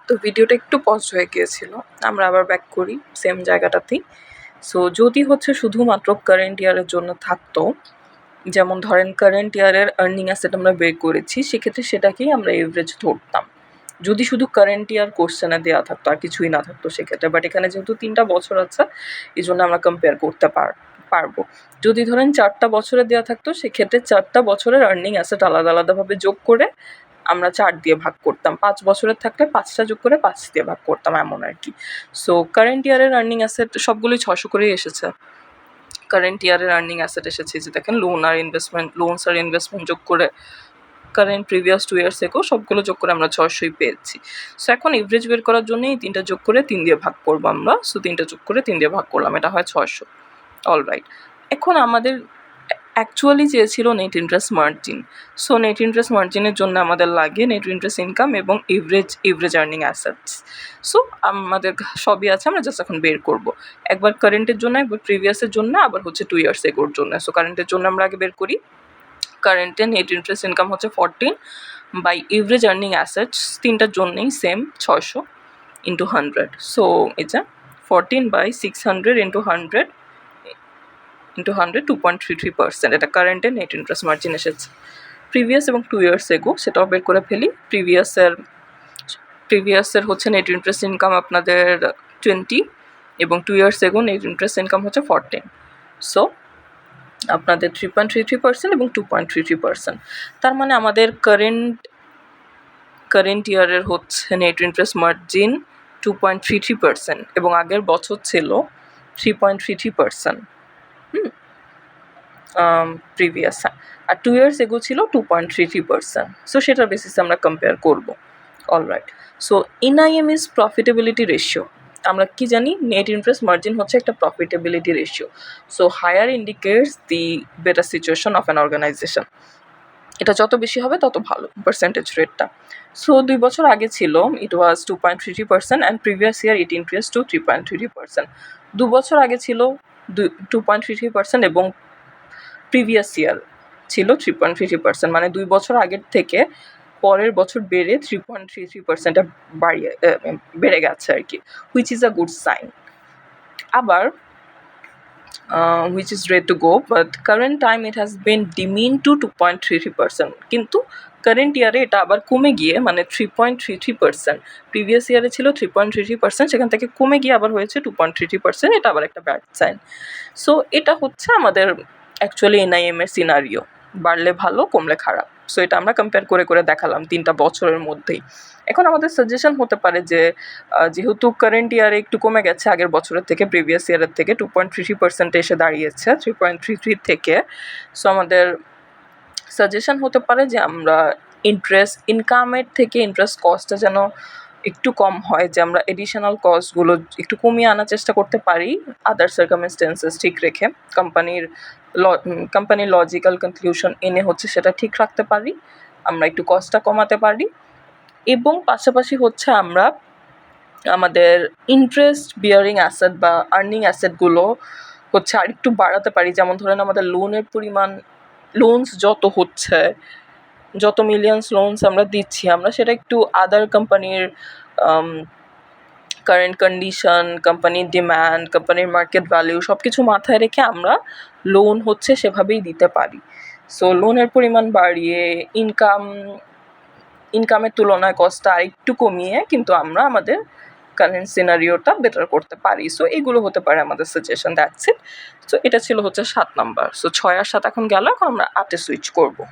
তো ভিডিওটা একটু পজ হয়ে গিয়েছিল, আমরা আবার ব্যাক করি সেম জায়গাটাতেই। সো যদি হচ্ছে শুধুমাত্র কারেন্ট ইয়ারের জন্য থাকতো, যেমন ধরেন কারেন্ট ইয়ারের আর্নিং অ্যাসেট আমরা বের করেছি, সেক্ষেত্রে সেটাকেই আমরা এভারেজ ধরতাম যদি শুধু কারেন্ট ইয়ার কোশ্চেনে দেওয়া থাকতো আর কিছুই না থাকতো সেক্ষেত্রে। বাট এখানে যেহেতু 3টা বছর আছে, এই জন্য আমরা কম্পেয়ার করতে পারবো। যদি ধরেন 4টা বছরে দেওয়া থাকতো, সেক্ষেত্রে 4টা বছরের আর্নিং অ্যাসেট আলাদা আলাদাভাবে যোগ করে আমরা 4 দিয়ে ভাগ করতাম। 5 বছরের থাকলে 5টা যোগ করে 5 দিয়ে ভাগ করতাম, এমন আর কি। সো কারেন্ট ইয়ারের আর্নিং অ্যাসেট সবগুলোই 600 করেই এসেছে। কারেন্ট ইয়ারের আর্নিং অ্যাসেট এসেছে যে দেখেন লোনস আর ইনভেস্টমেন্ট যোগ করে কারেন্ট প্রিভিয়াস 2 ইয়ার্স থেকেও সবগুলো যোগ করে আমরা 600ই পেয়েছি। সো এখন এভারেজ বের করার জন্য এই 3টা যোগ করে 3 দিয়ে ভাগ করবো আমরা। সো 3টা যোগ করে 3 দিয়ে ভাগ করলাম, এটা হয় 600। অলরাইট, এখন আমাদের অ্যাকচুয়ালি চেয়েছিল net interest margin. So net interest মার্জিনের জন্য আমাদের লাগে নেট ইন্টারেস্ট ইনকাম এবং এভারেজ আর্নিং অ্যাসেটস। সো আমাদের সবই আছে, আমরা জাস্ট এখন বের করব। একবার কারেন্টের জন্য, একবার প্রিভিয়াসের জন্য, আবার হচ্ছে 2 ইয়ার্স এগোর জন্য। সো কারেন্টের জন্য আমরা আগে বের করি। কারেন্টে নেট ইন্টারেস্ট ইনকাম হচ্ছে 14 বাই এভারেজ আর্নিং অ্যাসেটস, 3টার জন্যই সেম 600 ইন্টু 100। সো এটা 14 বাই 600 ইন্টু 100 2.33%। এটা কারেন্টের নেট ইন্টারেস্ট মার্জিন এসেছে। প্রিভিয়াস এবং 2 ইয়ার্স এগো সেটাও বের করে ফেলি। প্রিভিয়াসের হচ্ছে নেট ইন্টারেস্ট ইনকাম আপনাদের 20 এবং 2 years ago net interest income হচ্ছে 14। সো আপনাদের 3.33% এবং 2.33%। তার মানে আমাদের কারেন্ট ইয়ারের হচ্ছে নেট ইন্টারেস্ট মার্জিন 2.33% এবং আগের বছর ছিল 3.33%। প্রিভিয়াস, আর 2 ইয়ার্স এগো ছিল 2.33%। সো সেটার বেসিসে আমরা কম্পেয়ার করবো। Alright, so NIM is profitability ratio. আমরা কি জানি, নেট ইন্টারেস্ট মার্জিন হচ্ছে একটা profitability ratio. So higher indicates the better situation of an organisation. এটা যত বেশি হবে তত ভালো পার্সেন্টেজ রেটটা। সো 2 বছর আগে ছিল ইট ওয়াজ 2.33% and previous year it increase two 3.33%। 2 বছর আগে ছিল 2.33% এবং প্রিভিয়াস ইয়ার ছিল 3.33%। মানে 2 বছর আগের থেকে পরের বছর বেড়ে 3.33% বেড়ে গেছে আর কি, which is a good sign. আবার which is ready to go, but current time it has been demeaned to 2.33%. কিন্তু কারেন্ট ইয়ারে এটা আবার কমে গিয়ে মানে 3.33%, প্রিভিয়াস ইয়ারে ছিল 3.33%, সেখান থেকে কমে গিয়ে আবার হয়েছে 2.33%। এটা আবার একটা ব্যাড সাইন। সো এটা হচ্ছে আমাদের অ্যাকচুয়ালি NIM এর সিনারিও, বাড়লে ভালো কমলে খারাপ। সো এটা আমরা কম্পেয়ার করে করে দেখালাম 3টা বছরের মধ্যেই। এখন আমাদের সাজেশন হতে পারে যে যেহেতু কারেন্ট ইয়ারে একটু কমে গেছে আগের বছরের থেকে, প্রিভিয়াস ইয়ারের থেকে 2.33% এসে দাঁড়িয়েছে 3.33 থেকে। সো আমাদের সাজেশন হতে পারে যে আমরা ইন্টারেস্ট ইনকামের থেকে ইন্টারেস্ট কস্টটা যেন একটু কম হয়, যে আমরা এডিশনাল কস্টগুলো একটু কমিয়ে আনার চেষ্টা করতে পারি আদার সার্কামস্টেন্সেস ঠিক রেখে। কোম্পানির লজিক্যাল কনক্লুশন এনে হচ্ছে সেটা ঠিক রাখতে পারি, আমরা একটু কস্টটা কমাতে পারি, এবং পাশাপাশি হচ্ছে আমরা আমাদের ইন্টারেস্ট বিয়ারিং অ্যাসেট বা আর্নিং অ্যাসেটগুলো হচ্ছে আর একটু বাড়াতে পারি। যেমন ধরেন আমাদের লোনের পরিমাণ, লোনস যত হচ্ছে, যত মিলিয়নস লোনস আমরা দিচ্ছি, আমরা সেটা একটু আদার কোম্পানির কারেন্ট কন্ডিশন, কোম্পানির ডিম্যান্ড, কোম্পানির মার্কেট ভ্যালিউ সব কিছু মাথায় রেখে আমরা লোন হচ্ছে সেভাবেই দিতে পারি। সো লোনের পরিমাণ বাড়িয়ে ইনকামের তুলনায় কস্টটা আরেকটু কমিয়ে কিন্তু আমরা আমাদের কারেন্ট সিনারিওটা বেটার করতে পারি। সো এগুলো হতে পারে আমাদের সাজেশন, দ্যাটস ইট। সো এটা ছিল হচ্ছে 7 নাম্বার। সো 6 আর 7 এখন গেল, এখন আমরা 8-এ সুইচ করবো।